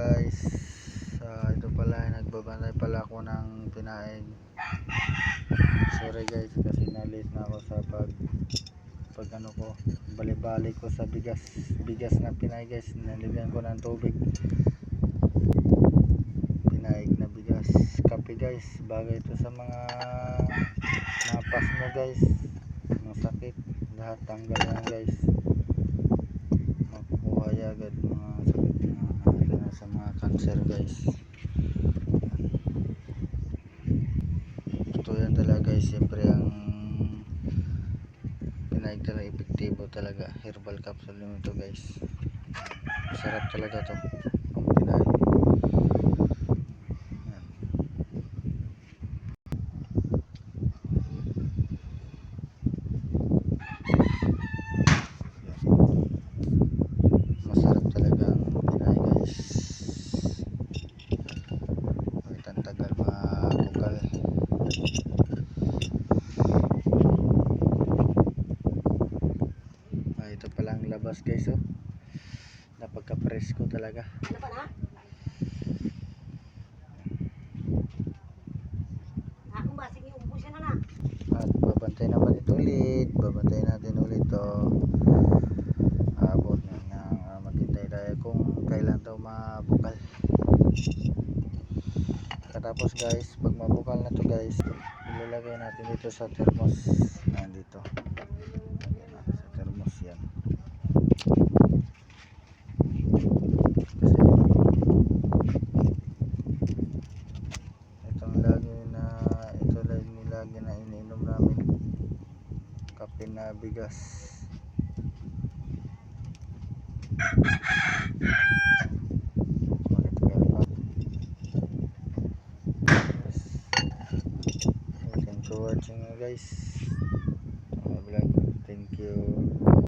guys, ito pala, nagbabantay pala ako ng pinain. Sorry guys, kasi na-late na ako sa pag ano ko, bali-balik ko sa bigas na pinay guys. Nalagyan ko ng tubig, pinaig na bigas, kape guys. Bagay ito sa mga napas mo guys, masakit, lahat tanggal yan guys. Makukuha agad mga sakit na sa mga cancer guys. Ito yan talaga guys, siyempre ang pinaig talaga, epektibo talaga, herbal capsule yun ito guys. Masarap talaga to ang pinaig. Masarap talaga ang pinaig guys. Bakit ang tagal mabukal. Ito palang labas guys, oh. Napagka-presko talaga. At babantay naman ito ulit. Babantay natin ulit to. Abot na maghintay tayo kung kailan to mabukal. Katapos guys, pag mabukal na to guys, ilalagay natin dito sa thermos. Nandito. Lagay natin sa thermos yan. Lagi na iniinom namin kape na bigas. Makitagal pa. Thank you for watching guys. Thank you.